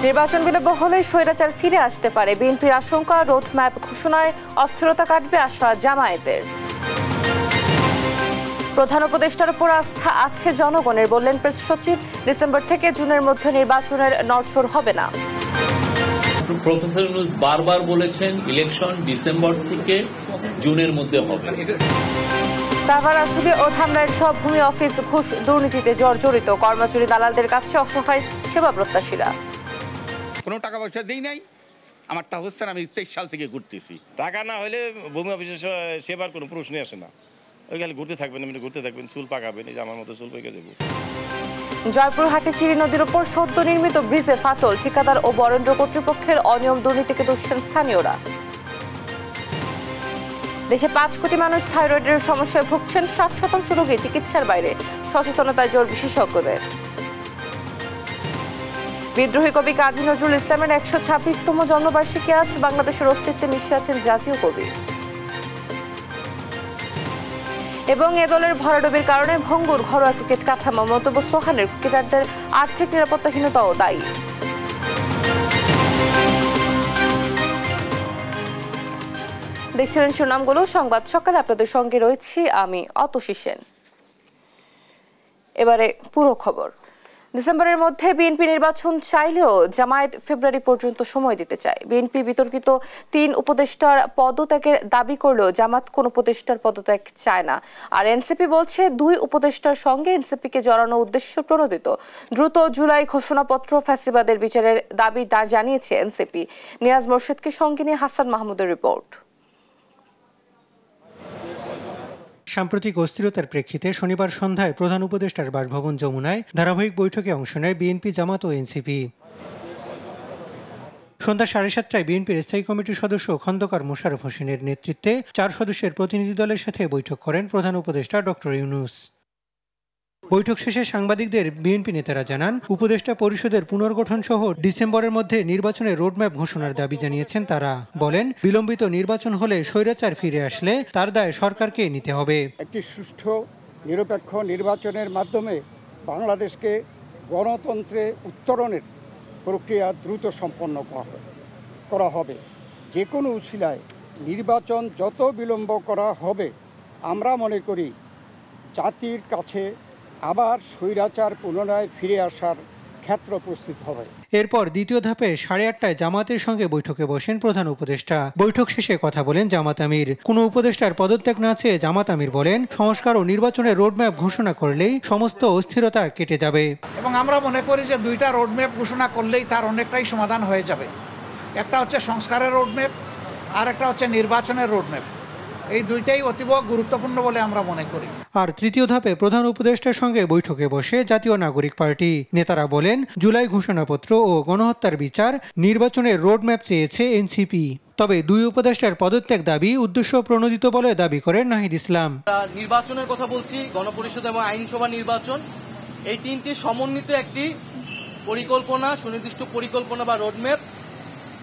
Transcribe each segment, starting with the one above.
নির্বাচন বিলম্ব হলে স্বৈরাচার ফিরে আসতে পারে, বিএনপির আশঙ্কা। রোডম্যাপ ঘোষণায় অস্থিরতা কাটবে আশা জামায়াতের। প্রধান উপদেষ্টার উপর আস্থা আছে জনগণের, বললেন প্রেস সচিব। ডিসেম্বর থেকে জুনের মধ্যে নির্বাচনের নড়চড় হবে না। প্রফেসর ইউনূস বারবার বলেছেন ইলেকশন ডিসেম্বর থেকে জুনের মধ্যে হবে। সাভার আসুবে ও ধামরাইয়ের সব ভূমি অফিস ঘুষ দুর্নীতিতে জর্জরিত, কর্মচারী দালালদের কাছে অসহায় সেবা প্রত্যাশীরা। কোনো টাকা পয়সা দেই নাই, আমারটা হচ্ছে না, আমি 23 সাল থেকে ঘুরতেছি। টাকা না হলে ভূমি অফিসে সেবার কোনো প্রশ্নই আসে না। ওই গেলে ঘুরতে থাকবেন, ঘুরতে থাকবেন, চুল পাকাবেন, এই যে আমার মতো চুল পেকে যাবো। জয়পুরহাটে চিরি নদীর উপর সদ্য নির্মিত ব্রিজে ফাটল, ঠিকাদার ও বরেন্দ্র কর্তৃপক্ষের অনিয়ম দুর্নীতিকে দোষেন স্থানীয়রা। দেশে 5 কোটি মানুষ থাইরয়েডের সমস্যায় ভুগছেন, 60% রোগী চিকিৎসার বাইরে, সচেতনতায় জোর বিশেষজ্ঞদের। বিদ্রোহী কবি কাজী নজরুল ইসলামের 126তম জন্মবার্ষিকী আজ, বাংলাদেশের অস্তিত্বে মিশে আছেন জাতীয় কবি। এবং এ দলের ভরাডুবির কারণে ভঙ্গুর ঘরোয়া ক্রিকেট কাঠামো, মন্তব্য সোহানের। ক্রিকেটারদের আর্থিক নিরাপত্তাহীনতাও দায়ী। দেখছিলেন সুনামগুলো সংবাদ সকালে, আপনাদের সঙ্গে রয়েছি আমি অতসী সেন। এবারে পুরো খবর। ডিসেম্বরের মধ্যে বিএনপি নির্বাচন চাইলেও জামায়াত ফেব্রুয়ারি পর্যন্ত সময় দিতে চায়। বিএনপি বিতর্কিত 3 উপদেষ্টার পদত্যাগের দাবি করলেও জামাত কোন উপদেষ্টার পদত্যাগ চায় না। আর এনসিপি বলছে 2 উপদেষ্টার সঙ্গে এনসিপিকে জড়ানো উদ্দেশ্য প্রণোদিত। দ্রুত জুলাই ঘোষণাপত্র ফ্যাসিবাদের বিচারের দাবি জানিয়েছে এনসিপি। নিয়াজ মোর্শেদকে সঙ্গে নিয়ে হাসান মাহমুদের রিপোর্ট। সাম্প্রতিক অস্থিরতার প্রেক্ষিতে শনিবার সন্ধ্যায় প্রধান উপদেষ্টার বাসভবন যমুনায় ধারাবাহিক বৈঠকে অংশ নেয় বিএনপি, জামাত ও এনসিপি। সন্ধ্যা 7:30টায় বিএনপির স্থায়ী কমিটির সদস্য খন্দকার মোশাররফ হোসেনের নেতৃত্বে 4 সদস্যের প্রতিনিধি দলের সাথে বৈঠক করেন প্রধান উপদেষ্টা ডক্টর ইউনূস। বৈঠক শেষে সাংবাদিকদের বিএনপি নেতারা জানান, উপদেষ্টা পরিষদের পুনর্গঠন সহ ডিসেম্বরের মধ্যে নির্বাচনের রোডম্যাপ ঘোষণার দাবি জানিয়েছেন তারা। বলেন, বিলম্বিত নির্বাচন হলে স্বৈরাচার ফিরে আসলে তার দায় সরকারকে নিতে হবে। একটি সুষ্ঠু নিরপেক্ষ নির্বাচনের মাধ্যমে বাংলাদেশকে গণতন্ত্রে উত্তরণের প্রক্রিয়া দ্রুত সম্পন্ন করা হবে। যে কোনো উছিলায় নির্বাচন যত বিলম্ব করা হবে, আমরা মনে করি জাতির কাছে আবার স্বৈরাচার পুনরায় ফিরে আসার ক্ষেত্র প্রস্তুত হবে। এরপর দ্বিতীয় ধাপে 8:30টায় জামাতের সঙ্গে বৈঠকে বসেন প্রধান উপদেষ্টা। বৈঠক শেষে কথা বলেন জামাত আমির। কোনো উপদেষ্টার পদত্যাগ না চেয়ে জামাত আমির বলেন, সংস্কার ও নির্বাচনের রোডম্যাপ ঘোষণা করলেই সমস্ত অস্থিরতা কেটে যাবে। এবং আমরা মনে করি যে 2টা রোডম্যাপ ঘোষণা করলেই তার অনেকটাই সমাধান হয়ে যাবে। একটা হচ্ছে সংস্কারের রোডম্যাপ, আর একটা হচ্ছে নির্বাচনের রোডম্যাপ। এই 2টাই অতীব গুরুত্বপূর্ণ বলে আমরা মনে করি। আর তৃতীয় ধাপে প্রধান উপদেষ্টার সঙ্গে বৈঠকে বসে জাতীয় নাগরিক পার্টি নেতারা বলেন, জুলাই ঘোষণাপত্র ও গণহত্যার বিচার, নির্বাচনের রোডম্যাপ চেয়েছে এনসিপি। তবে 2 উপদেষ্টার পদত্যাগ দাবি উদ্দেশ্য প্রণোদিত বলে দাবি করেন নাহিদ ইসলাম। নির্বাচনের কথা বলছি, গণপরিষদ এবং আইনসভা নির্বাচন, এই 3টি সমন্বিত একটি পরিকল্পনা, সুনির্দিষ্ট পরিকল্পনা বা রোডম্যাপ,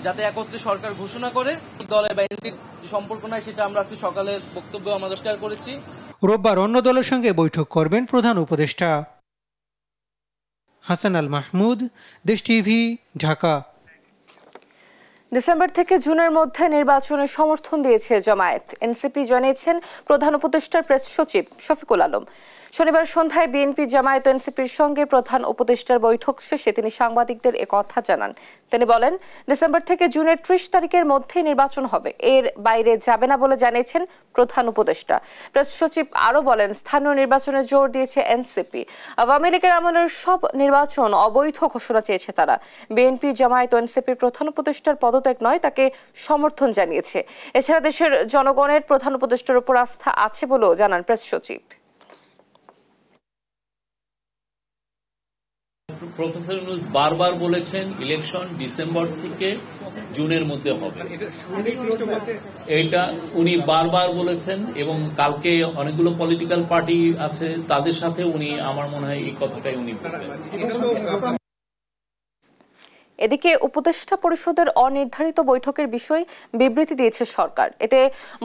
যাতে একত্রে সরকার ঘোষণা করে। দলের বা এনসিপির সম্পর্ক নাই, সেটা আমরা আজকে সকালের বক্তব্য আমরা শেয়ার করেছি। রোববার অন্য দলের সঙ্গে বৈঠক করবেন প্রধান উপদেষ্টা। হাসান আল মাহমুদ, দেশ টিভি, ঢাকা। ডিসেম্বর থেকে জুনের মধ্যে নির্বাচনের সমর্থন দিয়েছে জামায়াত। এনসিপি জানিয়েছেন প্রধান উপদেষ্টার প্রেস সচিব শফিকুল আলম। শনিবার সন্ধ্যায় বিএনপি, জামায়াত ও এনসিপির সঙ্গে প্রধান উপদেষ্টার বৈঠক শেষে তিনি সাংবাদিকদের একথা জানান। তিনি বলেন, ডিসেম্বর থেকে জুনের 30 তারিখের মধ্যেই নির্বাচন হবে, এর বাইরে যাবে না বলে জানিয়েছেন প্রধান উপদেষ্টা। প্রেস সচিব আরও বলেন, স্থানীয় নির্বাচনে জোর দিয়েছে এনসিপি। আওয়ামী লীগের আমলের সব নির্বাচন অবৈধ ঘোষণা চেয়েছে তারা। বিএনপি, জামায়াত ও এনসিপির প্রধান উপদেষ্টার পদত্যাগ নয়, তাকে সমর্থন জানিয়েছে। এছাড়া দেশের জনগণের প্রধান উপদেষ্টার উপর আস্থা আছে বলেও জানান প্রেস সচিব। প্রফেসর ইউনূস বারবার বলেছেন ইলেকশন ডিসেম্বর থেকে জুনের মধ্যে হবে, এইটা উনি বারবার বলেছেন। এবং কালকে অনেকগুলো পলিটিক্যাল পার্টি আছে, তাদের সাথে উনি, আমার মনে হয় এই কথাটাই উনি বলবেন। এদিকে উপদেষ্টা পরিষদের অনির্ধারিত বৈঠকের বিষয়ে বিবৃতি দিয়েছে সরকার। এতে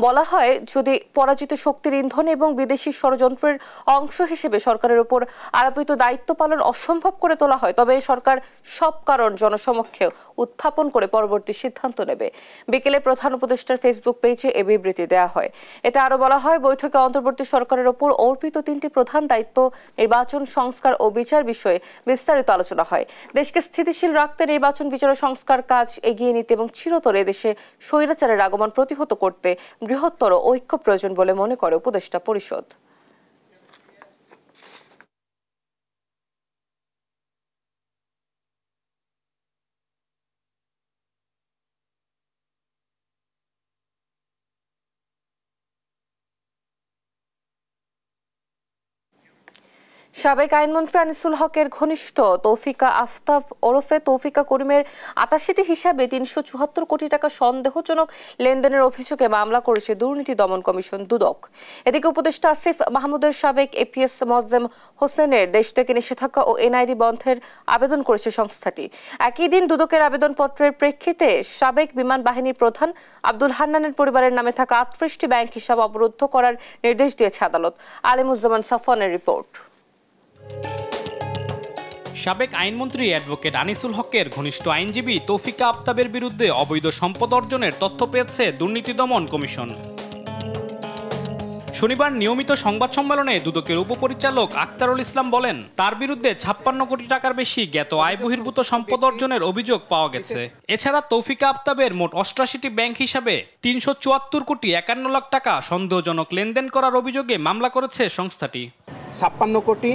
বলা হয়, যদি পরাজিত শক্তির ইন্ধন এবং বিদেশি ষড়যন্ত্রের অংশ হিসেবে সরকারের উপর আরোপিত দায়িত্ব পালন অসম্ভব করে তোলা হয়, তবে সরকার সব কারণ জনসমক্ষে উত্থাপন করে পরবর্তী সিদ্ধান্ত নেবে। বিকেলে প্রধান উপদেষ্টার ফেসবুক পেজে এ বিবৃতি দেওয়া হয়। এতে আরো বলা হয়, বৈঠকে অন্তর্বর্তী সরকারের উপর অর্পিত 3টি প্রধান দায়িত্ব নির্বাচন, সংস্কার ও বিচার বিষয়ে বিস্তারিত আলোচনা হয়। দেশকে স্থিতিশীল রাখতে নির্বাচন, বিচার ও সংস্কার কাজ এগিয়ে নিতে এবং চিরতরে দেশে স্বৈরাচারের আগমন প্রতিহত করতে বৃহত্তর ঐক্য প্রয়োজন বলে মনে করে উপদেষ্টা পরিষদ। সাবেক আইনমন্ত্রী আনিসুল হকের ঘনিষ্ঠ তৌফিকা আফতাব ওরফে তৌফিকা করিমের 88টি হিসাবে 374 কোটি টাকা সন্দেহজনক লেনদেনের অভিযোগে মামলা করেছে দুর্নীতি দমন কমিশন দুদক। এদিকে উপদেষ্টা আসিফ মাহমুদের সাবেক এপিএস মোয়াজ্জেম হোসেনের দেশ থেকে নিষেধাজ্ঞা ও এনআইডি বন্ধের আবেদন করেছে সংস্থাটি। একই দিন দুদকের আবেদনপত্রের প্রেক্ষিতে সাবেক বিমান বাহিনীর প্রধান আব্দুল হান্নানের পরিবারের নামে থাকা 38টি ব্যাংক হিসাব অবরুদ্ধ করার নির্দেশ দিয়েছে আদালত। আলিমুজ্জামান সাফওয়ানের রিপোর্ট। সাবেক আইনমন্ত্রী অ্যাডভোকেট আনিসুল হকের ঘনিষ্ঠ আইনজীবী তৌফিকা আফতাবের বিরুদ্ধে অবৈধ সম্পদ অর্জনের তথ্য পেয়েছে দুর্নীতি দমন কমিশন। শনিবার নিয়মিত সংবাদ সম্মেলনে দুদকের উপপরিচালক আক্তারুল ইসলাম বলেন, তার বিরুদ্ধে 56 কোটি টাকার বেশি জ্ঞাত আয় বহির্ভূত সম্পদ অর্জনের অভিযোগ পাওয়া গেছে। এছাড়া তৌফিকা আফতাবের মোট 88টি ব্যাংক হিসাবে 374 কোটি 51 লাখ টাকা সন্দেহজনক লেনদেন করার অভিযোগে মামলা করেছে সংস্থাটি। 56 কোটি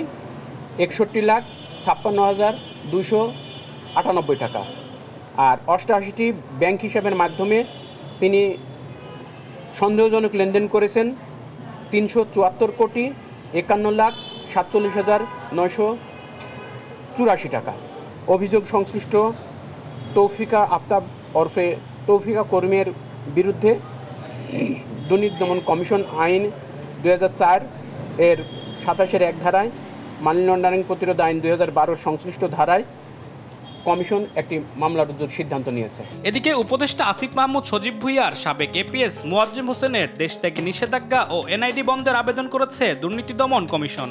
61 লাখ 56,298 টাকা আর 88টি ব্যাংক হিসাবের মাধ্যমে তিনি সন্দেহজনক লেনদেন করেছেন 374 কোটি 51 লাখ 47,984 টাকা। অভিযোগ সংশ্লিষ্ট তৌফিকা আফতাব ওরফে তৌফিকা করিমের বিরুদ্ধে দুর্নীতি দমন কমিশন আইন 2004 এর 27-1 ধারায়, মানি লন্ডারিং প্রতিরোধ আইন 2012 সংশ্লিষ্ট ধারায় কমিশন একটি মামলা রুজুর সিদ্ধান্ত নিয়েছে। এদিকে উপদেষ্টা আসিফ মাহমুদ সজীব ভুইয়ার সাবেক এপিএস মোয়াজ্জেম হোসেনের দেশ থেকে নিষেধাজ্ঞা ও এনআইডি বন্ধের আবেদন করেছে দুর্নীতি দমন কমিশন।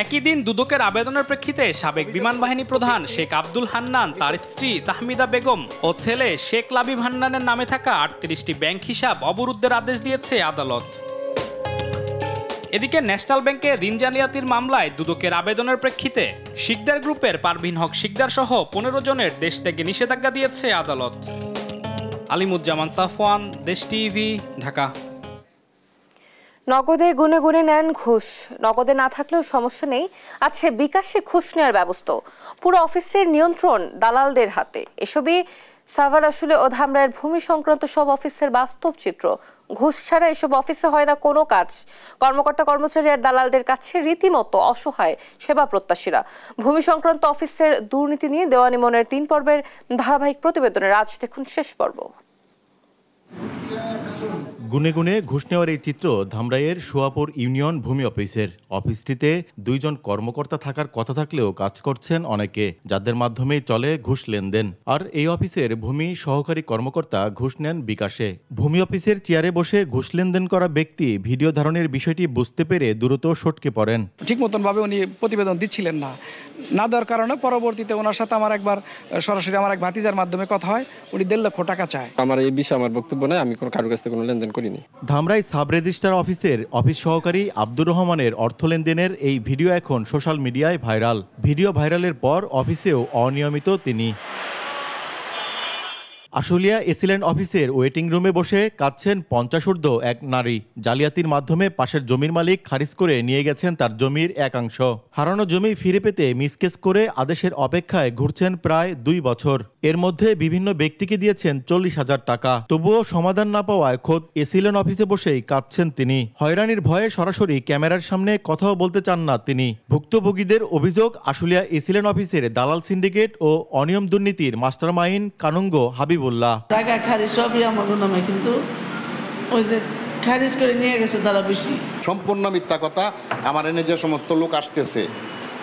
একই দিন দুদকের আবেদনের প্রেক্ষিতে সাবেক বিমান বাহিনী প্রধান শেখ আব্দুল হান্নান, তার স্ত্রী তাহমিদা বেগম ও ছেলে শেখ লাবিব হান্নানের নামে থাকা 38টি ব্যাংক হিসাব অবরুদ্ধের আদেশ দিয়েছে আদালত। এদিকে ন্যাশনাল ব্যাংকে ঋণ জালিয়াতির মামলায় দুদকের আবেদনের প্রেক্ষিতে শিকদার গ্রুপের পারভিন হক শিকদার সহ 15 জনের দেশ থেকে নিষেধাজ্ঞা দিয়েছে আদালত। আলিমুজ্জামান সাফওয়ান, দেশ টিভি, ঢাকা। নগদে গুনে গুনে নেন ঘুষ। নগদে না থাকলেও সমস্যা নেই, আছে বিকাশে ঘুষ নেওয়ার ব্যবস্থা। পুরো অফিসের নিয়ন্ত্রণ দালালদের হাতে। এসবই সাভার আসলে ও ধামরাইয়ের ভূমি সংক্রান্ত সব অফিসের বাস্তব চিত্র। ঘুষ ছাড়া এসব অফিসে হয় না কোনো কাজ। কর্মকর্তা কর্মচারী আর দালালদের কাছে রীতিমতো অসহায় সেবা প্রত্যাশীরা। ভূমি সংক্রান্ত অফিসের দুর্নীতি নিয়ে দেওয়ানি মনের 3 পর্বের ধারাবাহিক প্রতিবেদনের আজ দেখুন শেষ পর্ব। গুনে গুনে ঘুষ নেওয়ার এই চিত্র ধামরাইয়ের সোয়াপুর ইউনিয়ন ভূমি অফিসের। অফিসটিতে 2 জন কর্মকর্তা থাকার কথা থাকলেও কাজ করছেন অনেকে, যাদের মাধ্যমেই চলে ঘুষ লেনদেন। আর এই অফিসের ভূমি সহকারী কর্মকর্তা ঘুষ নেন বিকাশে। ভূমি অফিসের চেয়ারে বসে ঘুষ লেনদেন করা ব্যক্তি ভিডিও ধারণের বিষয়টি বুঝতে পেরে দ্রুত সটকে পড়েন। ঠিক মতন ভাবে উনি প্রতিবেদন দিচ্ছিলেন না দেওয়ার কারণে পরবর্তীতে ওনার সাথে আমার একবার সরাসরি আমার এক ভাতিজার মাধ্যমে কথা হয়। উনি 1.5 লক্ষ টাকা চায়। আমার এই বিষয়ে আমার বক্তব্য নাই, আমি কোনো কারোর কাছ থেকে কোনো লেনদেন করিনি। ধামরাই সাব রেজিস্ট্রার অফিসের অফিস সহকারী আব্দুর রহমানের অর্থ লেনদেনের এই ভিডিও এখন সোশ্যাল মিডিয়ায় ভাইরাল। ভিডিও ভাইরালের পর অফিসেও অনিয়মিত তিনি। আশুলিয়া এসিল্যান্ড অফিসের ওয়েটিং রুমে বসে কাঁদছেন 50 ঊর্ধ্ব এক নারী। জালিয়াতির মাধ্যমে পাশের জমির মালিক খারিজ করে নিয়ে গেছেন তার জমির একাংশ। হারানো জমি ফিরে পেতে মিসকেস করে আদেশের অপেক্ষায় ঘুরছেন প্রায় 2 বছর। এর মধ্যে বিভিন্ন ব্যক্তিকে দিয়েছেন 40,000 টাকা, তবুও সমাধান না পাওয়ায় খোদ এসিল্যান্ড অফিসে বসেই কাঁদছেন তিনি। হয়রানির ভয়ে সরাসরি ক্যামেরার সামনে কথাও বলতে চান না তিনি। ভুক্তভোগীদের অভিযোগ, আশুলিয়া এসিল্যান্ড অফিসের দালাল সিন্ডিকেট ও অনিয়ম দুর্নীতির মাস্টারমাইন্ড কানুঙ্গ হাবিব টাকা খারিজ সবই আমার নামে, কিন্তু ওই যে খারিজ করে নিয়ে গেছে তারা বেশি। সম্পূর্ণ মিথ্যা কথা। আমার এনে যে সমস্ত লোক আসতেছে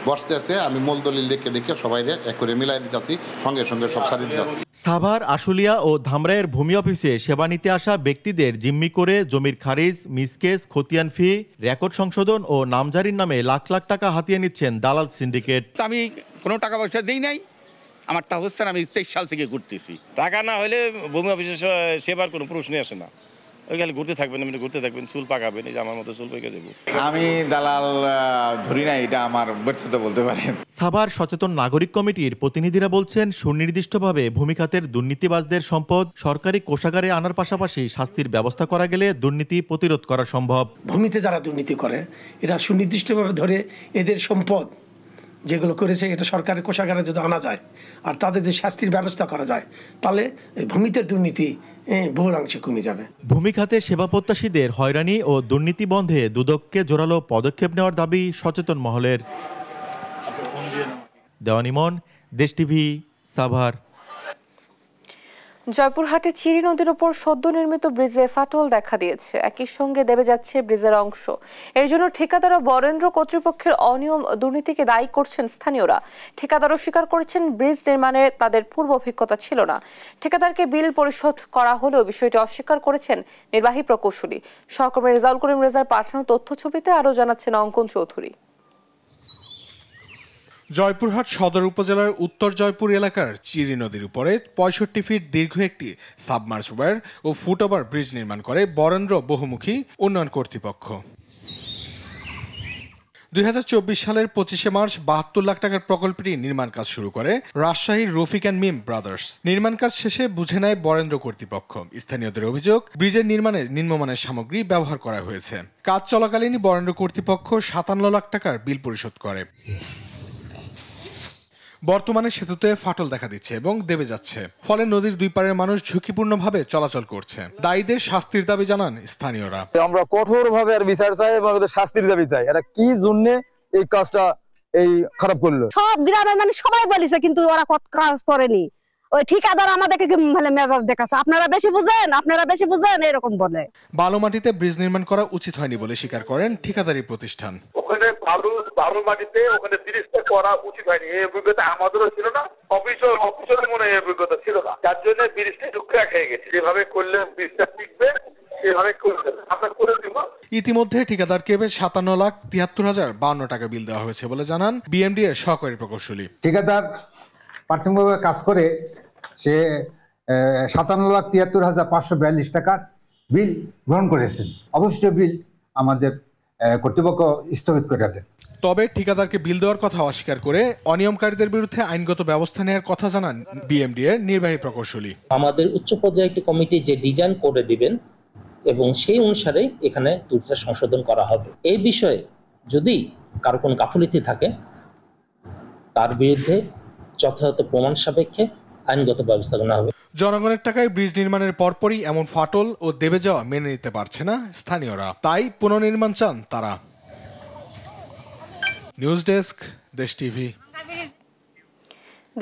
বসতে আছে, আমি মূল দলিল দেখে সবাই এক করে মিলাই দিতেছি, সঙ্গে সঙ্গে সব সারি দিতেছি। সাভার, আশুলিয়া ও ধামরাইয়ের ভূমি অফিসে সেবা নিতে আসা ব্যক্তিদের জিম্মি করে জমির খারিজ, মিসকেস, খতিয়ান ফি, রেকর্ড সংশোধন ও নামজারির নামে লাখ লাখ টাকা হাতিয়ে নিচ্ছেন দালাল সিন্ডিকেট। আমি কোনো টাকা পয়সা দিই নাই, আমার টা হচ্ছে আমি 23 সাল থেকে ঘুরতেছি। টাকা না হলে ভূমি অফিসে সেবার কোনো প্রশ্নই আসে না। ওই খালি ঘুরতে থাকবেন, ঘুরতে থাকবেন, চুল পাকাবেন, এই যে আমার মতো চুল পেকে যাবো। আমি দালাল ধরি না, এটা আমার ব্যর্থতা বলতে পারেন। সাভার সচেতন নাগরিক কমিটির প্রতিনিধিরা বলছেন, সুনির্দিষ্টভাবে ভূমি খাতের দুর্নীতিবাজদের সম্পদ সরকারি কোষাগারে আনার পাশাপাশি শাস্তির ব্যবস্থা করা গেলে দুর্নীতি প্রতিরোধ করা সম্ভব। ভূমিতে যারা দুর্নীতি করে এরা সুনির্দিষ্টভাবে ধরে এদের সম্পদ যেগুলো করেছে এটা সরকারের কোষাগারে যদি আনা যায় আর তাদের যে শাস্তির ব্যবস্থা করা যায়, তাহলে ভূমিতে দুর্নীতি বহুলাংশে কমে যাবে। ভূমি খাতে সেবা প্রত্যাশীদের হয়রানি ও দুর্নীতি বন্ধে দুদককে জোরালো পদক্ষেপ নেওয়ার দাবি সচেতন মহলের। দেওয়ান ইমন, দেশ টিভি, সাভার। জয়পুরহাটে চিরি নদীর ওপর সদ্য নির্মিত ব্রিজে ফাটল দেখা দিয়েছে, একই সঙ্গে দেবে যাচ্ছে ব্রিজের অংশ। এর জন্য ঠিকাদার ও বরেন্দ্র কর্তৃপক্ষের অনিয়ম দুর্নীতিকে দায়ী করছেন স্থানীয়রা। ঠিকাদারও স্বীকার করেছেন ব্রিজ নির্মাণে তাদের পূর্ব অভিজ্ঞতা ছিল না। ঠিকাদারকে বিল পরিশোধ করা হলেও বিষয়টি অস্বীকার করেছেন নির্বাহী প্রকৌশলী। সহকর্মী রেজাউল করিম রেজার পাঠানো তথ্য ছবিতে আরও জানাচ্ছেন অঙ্কন চৌধুরী। জয়পুরহাট সদর উপজেলার উত্তর জয়পুর এলাকার চিরি নদীর উপরে 65 ফিট দীর্ঘ একটি সাবমার্সিবল ও ফুটওভার ব্রিজ নির্মাণ করে বরেন্দ্র বহুমুখী উন্নয়ন কর্তৃপক্ষ। 2024 সালের 25 মার্চ 72 লাখ টাকার প্রকল্পটি নির্মাণ কাজ শুরু করে রাজশাহীর রফিক অ্যান্ড মিম ব্রাদার্স। নির্মাণ কাজ শেষে বুঝে নেয় বরেন্দ্র কর্তৃপক্ষ। স্থানীয়দের অভিযোগ, ব্রিজের নির্মাণে নিম্নমানের সামগ্রী ব্যবহার করা হয়েছে। কাজ চলাকালীনই বরেন্দ্র কর্তৃপক্ষ 57 লাখ টাকার বিল পরিশোধ করে। বর্তমানে সেতুতে ফাটল দেখা দিচ্ছে এবং দেবে যাচ্ছে, ফলে নদীর দুই পারের মানুষ ঝুঁকিপূর্ণভাবে চলাচল করছে। দায়ীদের শাস্তির দাবি জানান স্থানীয়রা। আমরা কঠোরভাবে আর বিচার চাই এবং শাস্তির দাবি চাই। এটা কি জন্য এই কাজটা খারাপ করলো? সব গ্রামের মানে সবাই বলেছে, কিন্তু ওরা কাজ করেনি। ওই ঠিকাদার আমাদেরকে মেজাজ দেখাচ্ছে, আপনারা বেশি বুঝেন এরকম বলে। বালুমাটিতে ব্রিজ নির্মাণ করা উচিত হয়নি বলে স্বীকার করেন ঠিকাদারি প্রতিষ্ঠান। ওখানে বালু মাটিতে ওখানে ব্রিজটা করা উচিত হয়নি, এই অভিজ্ঞতা আমাদেরও ছিল না, অফিসের মনে এই অভিজ্ঞতা ছিল না, যার জন্য ব্রিজটা ঢুকে খেয়ে গেছে। যেভাবে করলে ব্রিজটা টিকবে সেভাবে আমরা করে দিব। ইতিমধ্যে ঠিকাদারকে 57,73,052 টাকা বিল দেওয়া হয়েছে বলে জানান বিএমডি এর সহকারী প্রকৌশলী। ঠিকাদার প্রাথমিকভাবে কাজ করে সে 57,73,542 টাকার বিল গ্রহণ করেছেন। অবশিষ্ট বিল আমাদের কর্তৃপক্ষ স্থগিত করে দেন। তবে ঠিকাদারকে বিল দেওয়ার কথা অস্বীকার করে অনিয়মকারীদের বিরুদ্ধে আইনগত ব্যবস্থা নেওয়ার কথা জানান বিএমডি এর নির্বাহী প্রকৌশলী। আমাদের উচ্চ পর্যায়ে একটি কমিটি যে ডিজাইন করে দিবেন এবং সেই অনুসারে এখানে ত্রুটিটা সংশোধন করা হবে। এই বিষয়ে যদি কারো কোনো গাফিলতি থাকে তার বিরুদ্ধে যথাযথ প্রমাণ সাপেক্ষে আইনগত ব্যবস্থা নেওয়া হবে। জনগণের টাকায় ব্রিজ নির্মাণের পরপরই এমন ফাটল ও দেবে যাওয়া মেনে নিতে পারছে না স্থানীয়রা, তাই পুনর্নির্মাণ চান তারা। নিউজ ডেস্ক, দেশ টিভি।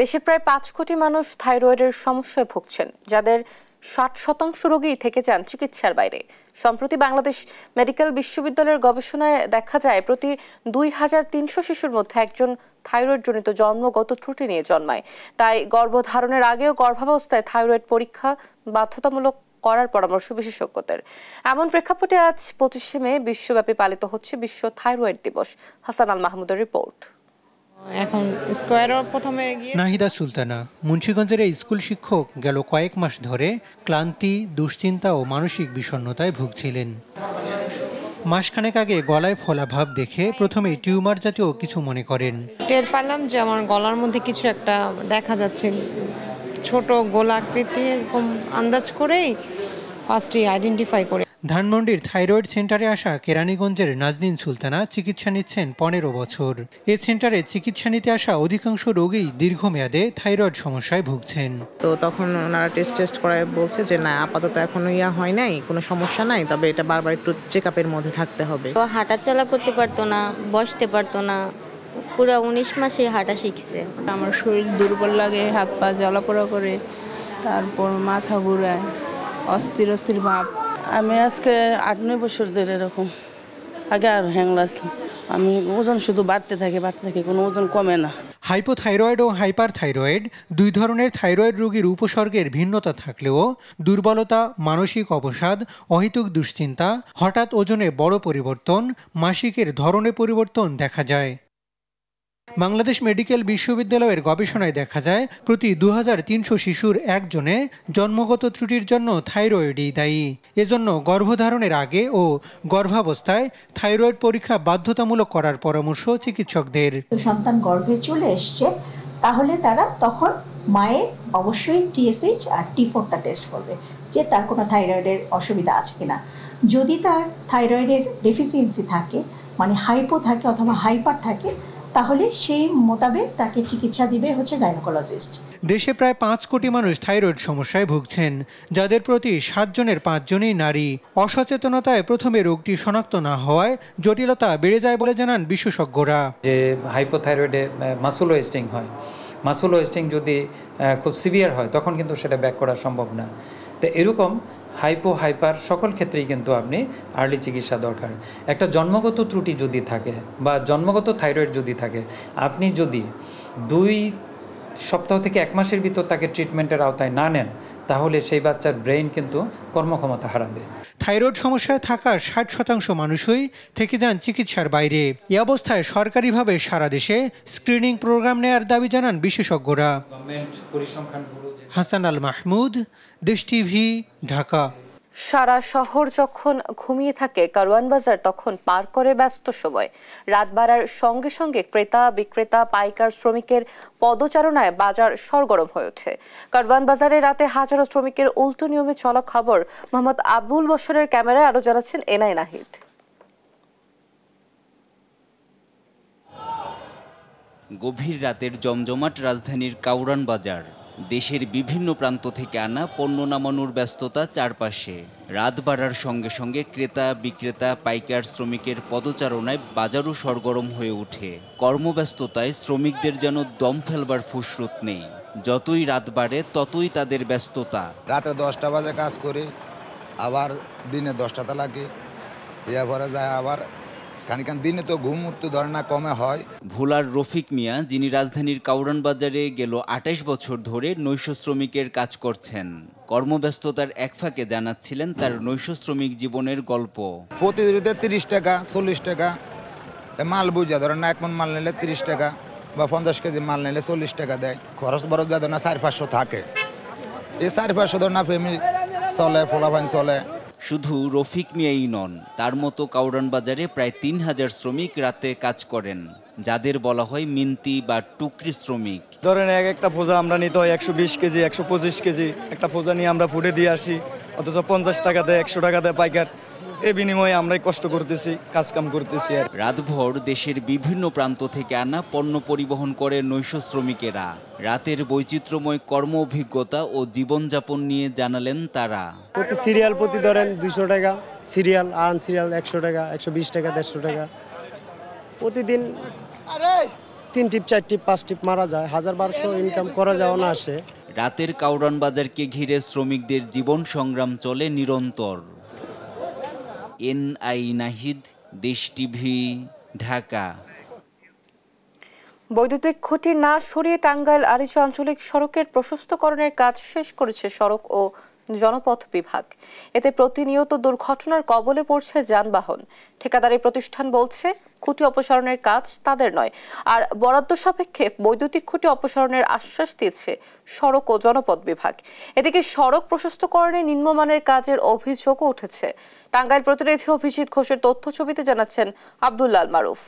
দেশে প্রায় 5 কোটি মানুষ থাইরয়েডের সমস্যায় ভুগছেন, যাদের 60% রোগী থেকে যান চিকিৎসার বাইরে। সম্প্রতি বাংলাদেশ মেডিকেল বিশ্ববিদ্যালয়ের গবেষণায় দেখা যায় প্রতি 2300 শিশুর মধ্যে একজন থাইরয়েড জনিত জন্মগত ত্রুটি নিয়ে জন্মায়। তাই গর্ভধারণের আগেও গর্ভাবস্থায় থাইরয়েড পরীক্ষা বাধ্যতামূলক করার পরামর্শ বিশেষজ্ঞদের। এমন প্রেক্ষাপটে আজ 25 মে বিশ্বব্যাপী পালিত হচ্ছে বিশ্ব থাইরয়েড দিবস। হাসান আল মাহমুদের রিপোর্ট। এখন স্কয়ারও প্রথমে নাহিদা সুলতানা মুন্সিগঞ্জের এই স্কুল শিক্ষক গেল কয়েক মাস ধরে ক্লান্তি, দুশ্চিন্তা ও মানসিক বিষণ্ণতায় ভুগছিলেন। মাসখানেক আগে গলায় ফোলা ভাব দেখে প্রথমে টিউমার জাতীয় কিছু মনে করেন। টের পেলাম যে আমার গলার মধ্যে কিছু একটা দেখা যাচ্ছে, ছোট গোলাকৃতি, এরকম আন্দাজ করেই ফার্স্টে আইডেন্টিফাই করে। ধানমন্ডির থাইরয়েড সেন্টারে আসা কেরানীগঞ্জের নাজনীন সুলতানা চিকিৎসা নিচ্ছেন 15 বছর। এ সেন্টারে চিকিৎসা নিতে আসা অধিকাংশ রোগী দীর্ঘমেয়াদে থাইরয়েড সমস্যায় ভুগছেন। তো তখন ওনারা টেস্ট করায় বলছে যে না, আপাতত এখনো হয় নাই, কোনো সমস্যা নাই, তবে এটা বারবার একটু চেকআপের মধ্যে থাকতে হবে। তো হাঁটাচলা করতে পারতো না, বসতে পারতো না, পুরো 19 মাসে হাঁটা শিখছে। আমার শরীর দুর্বল লাগে, হাত পা জ্বালাপোড়া করে, তারপর মাথা ঘুরায়, অস্থির ভাব। আমি আজকে 8-9 বছর ধরে এরকম, আগে আর হ্যাংলা আসলাম। আমি ওজন শুধু বাড়তে থাকে, কোনো ওজন কমে না। হাইপোথাইরয়েড ও হাইপারথাইরয়েড দুই ধরনের থাইরয়েড রোগীর উপসর্গের ভিন্নতা থাকলেও দুর্বলতা, মানসিক অবসাদ, অহেতুক দুশ্চিন্তা, হঠাৎ ওজনে বড় পরিবর্তন, মাসিকের ধরনে পরিবর্তন দেখা যায়। বাংলাদেশ মেডিকেল বিশ্ববিদ্যালয়ের গবেষণায় দেখা যায় প্রতি 2300 শিশুর একজনে জন্মগত ত্রুটির জন্য থাইরয়েডই দায়ী। এজন্য গর্ভধারণের আগে ও গর্ভাবস্থায় থাইরয়েড পরীক্ষা বাধ্যতামূলক করার পরামর্শ চিকিৎসকদের। সন্তান গর্ভে চলে এসছে তাহলে তারা তখন মায়ের অবশ্যই TSH আর T4টা টেস্ট করবে যে তার কোনো থাইরয়েডের অসুবিধা আছে কিনা। যদি তার থাইরয়েডের ডেফিসিয়েন্সি থাকে, মানে হাইপো থাকে অথবা হাইপার থাকে, তাহলে সেই মোতাবেক তাকে চিকিৎসা দিবে গাইনোকোলজিস্ট। দেশে প্রায় 5 কোটি মানুষ থাইরয়েড সমস্যায় ভুগছেন, যাদের প্রতি 7 জনের 5 জনই নারী। অসচেতনতায় প্রথমে রোগটি শনাক্ত না হওয়ায় জটিলতা বেড়ে যায় বলে জানান বিশেষজ্ঞরা। যে হাইপোথাইরয়েডে মাসল ওয়েস্টিং হয়, মাসল ওয়েস্টিং যদি খুব সিভিয়ার হয় তখন কিন্তু সেটা ব্যাক করা সম্ভব না। তো এরকম হাইপার সকল ক্ষেত্রেই কিন্তু আপনি আর্লি চিকিৎসা দরকার। একটা জন্মগত ত্রুটি যদি থাকে বা জন্মগত থাইরয়েড যদি থাকে, আপনি যদি 2 সপ্তাহ থেকে 1 মাসের ভিতর তাকে ট্রিটমেন্টের আওতায় না নেন, তাহলে সেই বাচ্চার ব্রেইন কিন্তু কর্মক্ষমতা হারাবে। থাইরয়েড সমস্যায় থাকা 60% মানুষই থেকে যান চিকিৎসার বাইরে। এই অবস্থায় সরকারিভাবে সারা দেশে স্ক্রিনিং প্রোগ্রাম নেয়ার দাবি জানান বিশেষজ্ঞরা। হাসান আল মাহমুদ, দেশ টিভি, ঢাকা। সারা শহর যখন ঘুমিয়ে থাকে, কারওয়ান বাজার তখন পার করে ব্যস্ত সময়। রাত বাড়ার সঙ্গে সঙ্গে ক্রেতা বিক্রেতা, পাইকার, শ্রমিকের পদচারণায় বাজার সরগরম হয়ে ওঠে। কারওয়ান বাজারে রাতে হাজারো শ্রমিকের উল্টো নিয়মে চলা খবর মোহাম্মদ আবুল বশরের ক্যামেরায় আরো জানাচ্ছেন এনআই নাহিদ। গভীর রাতের জমজমাট রাজধানীর কারওয়ান বাজার। দেশের বিভিন্ন প্রান্ত থেকে আনা পণ্য নামানোর ব্যস্ততা চারপাশে। রাত বাড়ার সঙ্গে সঙ্গে ক্রেতা বিক্রেতা, পাইকার, শ্রমিকের পদচারণায় বাজারও সরগরম হয়ে ওঠে। কর্মব্যস্ততায় শ্রমিকদের যেন দম ফেলবার ফুসরত নেই। যতই রাত বাড়ে ততই তাদের ব্যস্ততা। রাতে 10টা বাজে কাজ করি, আবার দিনে 10টাতে লাগে, এরপরে যায় আবার খানিকান দিনে তো ঘুম উঠতে ধরে না, কমে হয়। ভোলার রফিক মিয়া, যিনি রাজধানীর কারওয়ান বাজারে গেল 28 বছর ধরে নৈশ শ্রমিকের কাজ করছেন, কর্মব্যস্ততার এক ফাঁকে জানাচ্ছিলেন তার নৈশ শ্রমিক জীবনের গল্প। প্রতিদিনে 30 টাকা 40 টাকা মাল বুঝা ধরেন না, 1 মণ মাল নিলে 30 টাকা বা 50 কেজি মাল নিলে 40 টাকা দেয়। খরচ বড় যা ধরেন 400-500 থাকে, এই 400-500 ধরেন না ফ্যামিলি চলে, ফলাফাইন চলে। শুধু রফিক মিয়াই নন, তার মতো কারওয়ান বাজারে প্রায় 3000 শ্রমিক রাতে কাজ করেন, যাদের বলা হয় মিন্তি বা টুকরি শ্রমিক। ধরেন একটা ফোজা আমরা নিতে হয় 120 কেজি 125 কেজি, একটা ফোজা নিয়ে আমরা ফুটে দিয়ে আসি, অথচ 50 টাকা দেয় 100 টাকা দেয় পাইকার। এই বিনিময়ে আমরাই কষ্ট করতেছি, কাজকাম করতেছি। আর রাতভর দেশের বিভিন্ন প্রান্ত থেকে আনা পণ্য পরিবহন করে নৈশ শ্রমিকেরা। রাতের বৈচিত্র্যময় কর্ম অভিজ্ঞতা ও জীবনযাপন নিয়ে জানালেন তারা। প্রতি সিরিয়াল প্রতি ধরেন 200 টাকা, সিরিয়াল সিরিয়াল 100 টাকা, 120 টাকা, 150 টাকা। প্রতিদিন 3 টিপ 4 টিপ 5 টিপ মারা যায়, 1000-1200 ইনকাম করা যাওয়া না আসে। রাতের কারওয়ান বাজারকে ঘিরে শ্রমিকদের জীবন সংগ্রাম চলে নিরন্তর। এনআই নাহিদ, দেশ টিভি, ঢাকা। বৈদ্যুতিক খুঁটি না সরিয়ে টাঙ্গাইল আরিচা আঞ্চলিক সড়কের প্রশস্তকরণের কাজ শেষ করেছে সড়ক ও জনপথ বিভাগ। এতে প্রতিনিয়ত দুর্ঘটনার কবলে পড়ছে যানবাহন। ঠিকাদারি প্রতিষ্ঠান বলছে খুঁটি অপসারণের কাজ তাদের নয়, আর বরাদ্দ সাপেক্ষে বৈদ্যুতিক খুঁটি অপসারণের আশ্বাস দিয়েছে সড়ক ও জনপথ বিভাগ। এদিকে সড়ক প্রশস্তকরণে নিম্নমানের কাজের অভিযোগও উঠেছে। টাঙ্গাইল প্রতিনিধি অভিজিৎ ঘোষের তথ্য ছবিতে জানাচ্ছেন আব্দুল্লাহ মারুফ।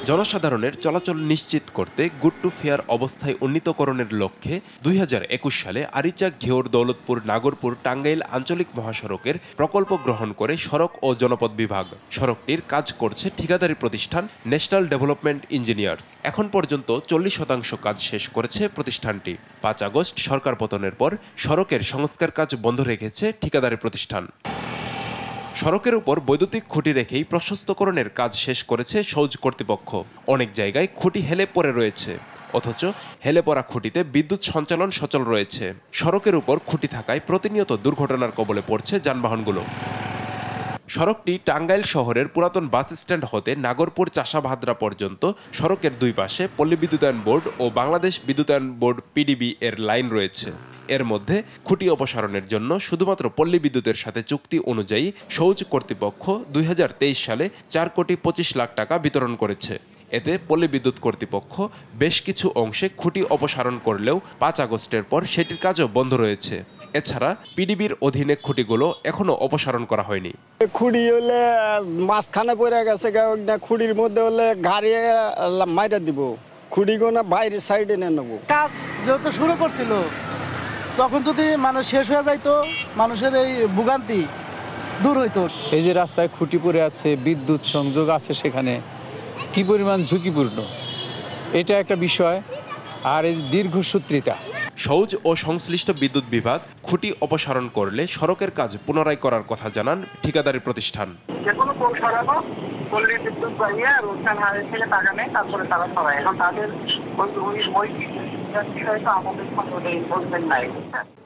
জনসাধারণের চলাচল নিশ্চিত করতে গুড টু ফেয়ার অবস্থায় উন্নীতকরণের লক্ষ্যে 2021 সালে আরিচা, ঘিওর, দৌলতপুর, নাগরপুর, টাঙ্গাইল আঞ্চলিক মহাসড়কের প্রকল্প গ্রহণ করে সড়ক ও জনপথ বিভাগ। সড়কটির কাজ করছে ঠিকাদারি প্রতিষ্ঠান ন্যাশনাল ডেভেলপমেন্ট ইঞ্জিনিয়ার্স। এখন পর্যন্ত 40% কাজ শেষ করেছে প্রতিষ্ঠানটি। 5 আগস্ট সরকার পতনের পর সড়কের সংস্কার কাজ বন্ধ রেখেছে ঠিকাদারি প্রতিষ্ঠান। সড়কের উপর বৈদ্যুতিক খুঁটি রেখেই প্রশস্তকরণের কাজ শেষ করেছে সৌজ কর্তৃপক্ষ। অনেক জায়গায় খুঁটি হেলে পড়ে রয়েছে, অথচ হেলে পড়া খুঁটিতে বিদ্যুৎ সঞ্চালন সচল রয়েছে। সড়কের উপর খুঁটি থাকায় প্রতিনিয়ত দুর্ঘটনার কবলে পড়ছে যানবাহনগুলো। সড়কটি টাঙ্গাইল শহরের পুরাতন বাস স্ট্যান্ড হতে নাগরপুর চাষাভাদ্রা পর্যন্ত সড়কের দুই পাশে পল্লী বিদ্যুতায়ন বোর্ড ও বাংলাদেশ বিদ্যুতায়ন বোর্ড পিডিবি এর লাইন রয়েছে। এর মধ্যে খুঁটি অপসারণের জন্য শুধুমাত্র পল্লী বিদ্যুতের সাথে চুক্তি অনুযায়ী সৌজ কর্তৃপক্ষ 2023 সালে 4,25 লাখ টাকা বিতরণ করেছে। এতে পল্লী বিদ্যুৎ কর্তৃপক্ষ বেশ কিছু অংশে খুঁটি অপসারণ করলেও 5 আগস্টের পর সেটির কাজও বন্ধ রয়েছে। এছাড়া পিডিবির অধীনে খুঁটিগুলো এখনো অপসারণ করা হয়নি। খুঁড়ি হলে মাঝখানে পড়ে গেছে, খুঁড়ির মধ্যে হলে গাড়ি মাইরা দিব, খুঁড়িগুলো না বাইরের সাইডে নিয়ে নেবো। কাজ যেহেতু শুরু করছিল তখন যদি মানুষ শেষ হয়ে যাইতো, মানুষের এই ভোগান্তি দূর হইতো। এই যে রাস্তায় খুঁটি পড়ে আছে, বিদ্যুৎ সংযোগ আছে, সেখানে কি পরিমাণ ঝুঁকিপূর্ণ এটা একটা বিষয়। আর এই দীর্ঘসূত্রিতা, সৌজ ও সংশ্লিষ্ট বিদ্যুৎ বিভাগ খুঁটি অপসারণ করলে সড়কের কাজ পুনরায় করার কথা জানান ঠিকাদারি প্রতিষ্ঠান। যেকোনো কোন সরানো পল্লী বিদ্যুৎ বাহিয়া রোশন হারের থেকে টাকা নেয়, তারপরে তারা সরায়। এখন তাদের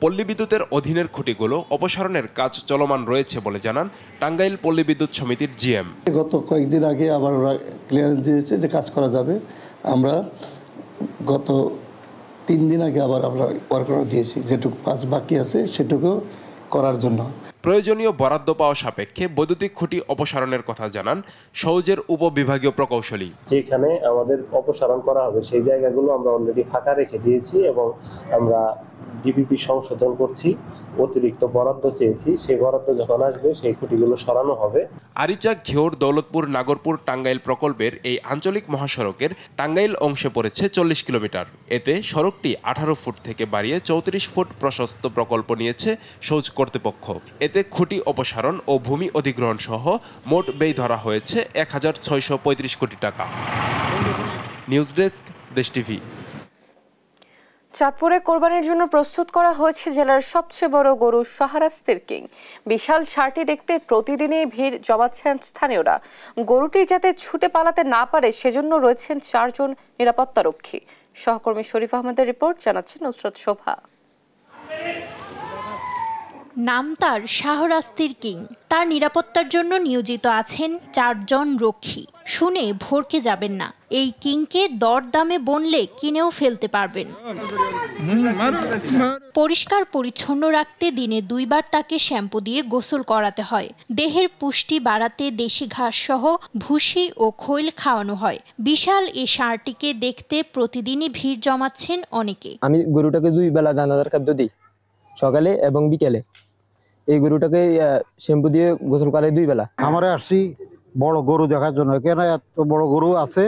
পল্লী বিদ্যুতের অধীনের খুঁটিগুলো অপসারণের কাজ চলমান রয়েছে বলে জানান টাঙ্গাইল পল্লী বিদ্যুৎ সমিতির জিএম। গত কয়েকদিন আগে আবার ওরা ক্লিয়ারেন্স দিয়েছে যে কাজ করা যাবে। আমরা গত 3 দিন আগে আবার আমরা ওয়ার্ক অর্ডার দিয়েছি, যেটুকু কাজ বাকি আছে সেটুকু করার জন্য। প্রয়োজনীয় বরাদ্দ পাওয়া সাপেক্ষে বৈদ্যুতিক খুঁটি অপসারণের কথা জানান সৌজের উপবিভাগীয় প্রকৌশলী। যেখানে আমাদের অপসারণ করা হবে সেই জায়গাগুলো আমরা অলরেডি ফাঁকা রেখে দিয়েছি এবং আমরা ডিপিপি সংশোধন করছি, অতিরিক্ত বরাদ্দ চেয়েছি। সেই বরাদ্দ যখন আসবে সেই খুঁটিগুলো সরানো হবে। আরিচা, ঘিওর, দৌলতপুর, নাগরপুর, টাঙ্গাইল প্রকল্পের এই আঞ্চলিক মহাসড়কের টাঙ্গাইল অংশে পড়েছে 40 কিলোমিটার। এতে সড়কটি 18 ফুট থেকে বাড়িয়ে 34 ফুট প্রশস্ত প্রকল্প নিয়েছে সৌজ কর্তৃপক্ষ। এতে খুঁটি অপসারণ ও ভূমি অধিগ্রহণ সহ মোট ব্যয় ধরা হয়েছে 1,635 কোটি টাকা। নিউজ ডেস্ক, দেশ টিভি। চাঁদপুরে কোরবানির জন্য প্রস্তুত করা হয়েছে জেলার সবচেয়ে বড় গরু শাহরাস্তির কিং। বিশাল ষাঁড়টি দেখতে প্রতিদিনই ভিড় জমাচ্ছেন স্থানীয়রা। গরুটি যাতে ছুটে পালাতে না পারে সেজন্য রয়েছেন 4 জন নিরাপত্তারক্ষী। সহকর্মী শরীফ আহমেদের রিপোর্ট, জানাচ্ছেন নুসরাত শোভা। নাম তার শাহরাস্তির কিং। তার নিরাপত্তার জন্য নিয়োজিত আছেন 4 জন রক্ষী। শুনে ভরকে যাবেন না, এই কিংকে দরদামে বনলে কিনেও ফেলতে পারবেন। পরিষ্কার পরিচ্ছন্ন রাখতে দিনে 2 বার তাকে শ্যাম্পু দিয়ে গোসল করাতে হয়। দেহের পুষ্টি বাড়াতে দেশি ঘাস সহ ভুসি ও খৈল খাওয়ানো হয়। বিশাল এই ষাঁড়টিকে দেখতে প্রতিদিনই ভিড় জমাচ্ছেন অনেকে। আমি গরুটাকে 2 বেলা দানাদার খাদ্য দিই, সকালে এবং বিকেলে। এই গরুটাকে শ্যাম্পু দিয়ে গোসল করে 2 বেলা। আমরা আসছি বড় গরু দেখার জন্য, কেন এত বড় গরু আছে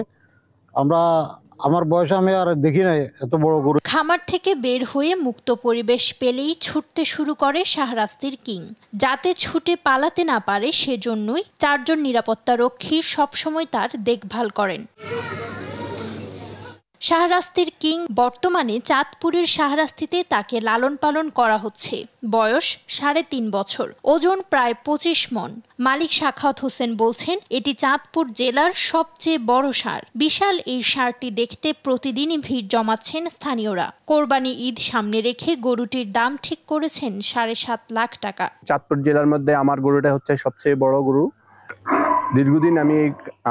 আমার বয়সে আমি আর দেখি নাই এত বড় গরু। খামার থেকে বের হয়ে মুক্ত পরিবেশ পেলেই ছুটতে শুরু করে শাহরাস্তির কিং। যাতে ছুটে পালাতে না পারে সেজন্যই 4 জন নিরাপত্তা রক্ষী সবসময় তার দেখভাল করেন। শাহরাস্তির কিং বর্তমানে চাঁদপুরের শাহরাস্তিতে তাকে লালন পালন করা হচ্ছে। বয়স 3.5 বছর, ওজন প্রায় 25 মণ। মালিক সাখাওয়াত হোসেন বলছেন এটি চাঁদপুর জেলার সবচেয়ে বড় ষাঁড়। বিশাল এই ষাঁড়টি দেখতে প্রতিদিনই ভিড় জমাচ্ছেন স্থানীয়রা। কোরবানি ঈদ সামনে রেখে গরুটির দাম ঠিক করেছেন 7.5 লাখ টাকা। চাঁদপুর জেলার মধ্যে আমার গরুটা হচ্ছে সবচেয়ে বড় গরু। দীর্ঘদিন আমি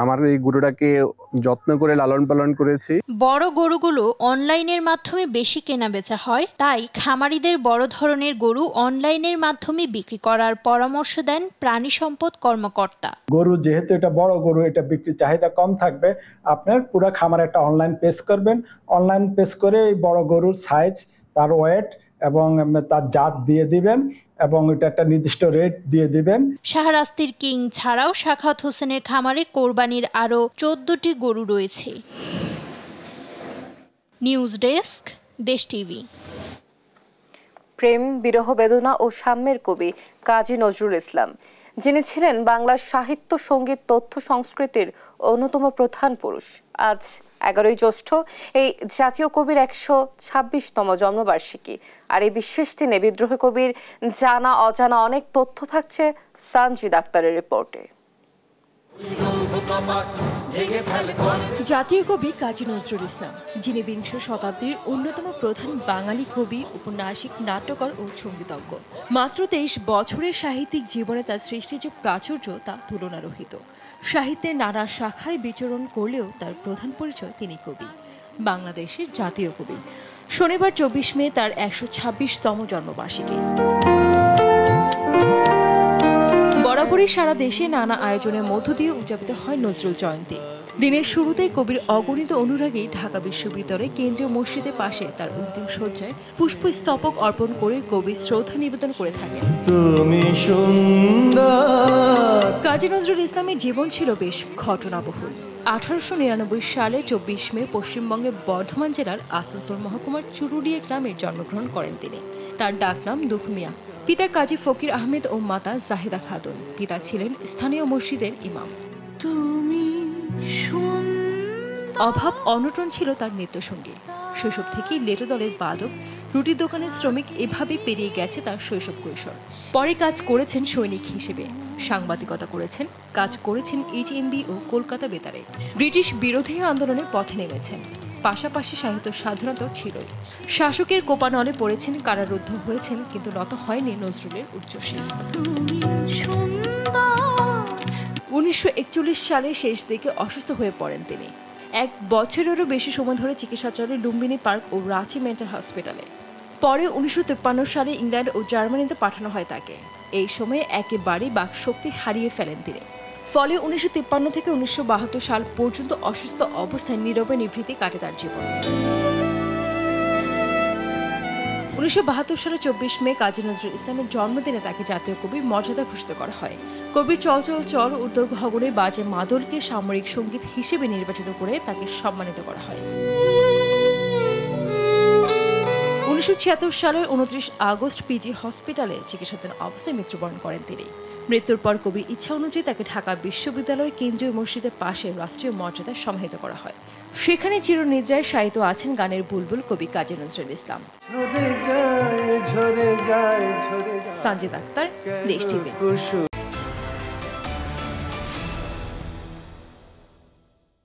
আমার এই গরুটাকে যত্ন করে লালন পালন করেছি। বড় গরুগুলো অনলাইনের মাধ্যমে বেশি কেনা বেচা হয়, তাই খামারিদের বড় ধরনের গরু অনলাইনের মাধ্যমে বিক্রি করার পরামর্শ দেন প্রাণী সম্পদ কর্মকর্তা। গরু যেহেতু এটা বড় গরু, এটা বিক্রির চাহিদা কম থাকবে, আপনার পুরো খামারে একটা অনলাইন পেজ করবেন। অনলাইন পেজ করে এই বড় গরুর সাইজ, তার ওয়েট এবং তার জাত দিয়ে দিবেন এবং এটা একটা নির্দিষ্ট রেট দিয়ে দিবেন। শাহরাস্তির কিং ছাড়াও সাখাওয়াত হোসেনের খামারে কোরবানির আরো 14টি গরু রয়েছে। নিউজ ডেস্ক, দেশ টিভি। প্রেম, বিরহ, বেদনা ও সাম্যের কবি কাজী নজরুল ইসলাম, যিনি ছিলেন বাংলার সাহিত্য, সঙ্গীত, তথ্য সংস্কৃতির অন্যতম প্রধান পুরুষ। আজ 11ই জ্যৈষ্ঠ এই জাতীয় কবির 126তম জন্মবার্ষিকী। আর এই বিশেষ দিনে বিদ্রোহী কবির জানা অজানা অনেক তথ্য থাকছে সানজিদ আক্তারের রিপোর্টে। জাতীয় কবি কাজী নজরুল ইসলাম, যিনি বিংশ শতাব্দীর অন্যতম প্রধান বাঙালি কবি, উপন্যাসিক, নাট্যকার ও সঙ্গীতজ্ঞ। মাত্র 23 বছরের সাহিত্যিক জীবনে তার সৃষ্টির যে প্রাচুর্য তা তুলনারহিত। সাহিত্যের নানা শাখায় বিচরণ করলেও তার প্রধান পরিচয় তিনি কবি, বাংলাদেশের জাতীয় কবি। শনিবার 24 মে তার 126তম জন্মবার্ষিকী। বরাবরই সারা দেশে নানা আয়োজনের মধ্য দিয়ে উদযাপিত হয় নজরুল জয়ন্তী। দিনের শুরুতেই কবির অগণিত অনুরাগী ঢাকা বিশ্ববিদ্যালয়ের কেন্দ্রীয় মসজিদের পাশে তার অন্তিম শয্যায় পুষ্পস্তবক অর্পণ করে কবি শ্রদ্ধা নিবেদন করে থাকেন। কাজী নজরুল ইসলামের জীবন ছিল বেশ ঘটনাবহুল। 1899 সালে 24 মে পশ্চিমবঙ্গের বর্ধমান জেলার আসানসোল মহকুমার চুরুলিয়া গ্রামে জন্মগ্রহণ করেন তিনি। তার ডাকনাম দুঃখ মিয়া। পিতা কাজী ফকির আহমেদ ও মাতা জাহেদা খাতুন। পিতা ছিলেন স্থানীয় মসজিদের ইমাম। অভাব অনটন ছিল তার নৃত্যসঙ্গী। শৈশব থেকেই লেটো দলের বাদক, রুটি দোকানের শ্রমিক, এভাবে পেরিয়ে গেছে তার শৈশব কৈশোর। পরে কাজ করেছেন সৈনিক হিসেবে, সাংবাদিকতা করেছেন, কাজ করেছেন HMB ও কলকাতা বেতারে। ব্রিটিশ বিরোধী আন্দোলনে পথে নেমেছেন, পাশাপাশি সাহিত্য সাধনাটাও ছিলই। শাসকের কোপানলে পড়েছেন, কারারুদ্ধ হয়েছেন, কিন্তু নত হয়নি নজরুলের উচ্চশির। 1941 সালের শেষ দিকে অসুস্থ হয়ে পড়েন তিনি। 1 বছরেরও বেশি সময় ধরে চিকিৎসা চলে লুম্বিনী পার্ক ও রাঁচি মেন্টাল হসপিটালে। পরে 1953 সালে ইংল্যান্ড ও জার্মানিতে পাঠানো হয় তাকে। এই সময়ে একেবারেই বাকশক্তি হারিয়ে ফেলেন তিনি। ফলে 1953 থেকে 1972 সাল পর্যন্ত অসুস্থ অবস্থায় নীরবে নিভৃতে কাটে তার জীবন। 1972 সালে 24 মে কাজী নজরুল ইসলামের জন্মদিনে তাকে জাতীয় কবির মর্যাদা ভূষিত করা হয়। কবির চল চল চল উর্দু ভবনে বাজে মাদলকে সামরিক সঙ্গীত হিসেবে নির্বাচিত করে তাকে সম্মানিত করা হয়। 1976 সালের 29 আগস্ট পিজি হসপিটালে চিকিৎসাধীন অবস্থায় মৃত্যুবরণ করেন তিনি। মৃত্যুর পর কবির ইচ্ছা অনুযায়ী তাকে ঢাকা বিশ্ববিদ্যালয়ের কেন্দ্রীয় মসজিদের পাশে রাষ্ট্রীয় মর্যাদায় সমাহিত করা হয়। সেখানে চিরনিদ্রায় শায়িত আছেন গানের বুলবুল কবি কাজী নজরুল ইসলাম। সানজিদ আক্তার, দেশ টিভি।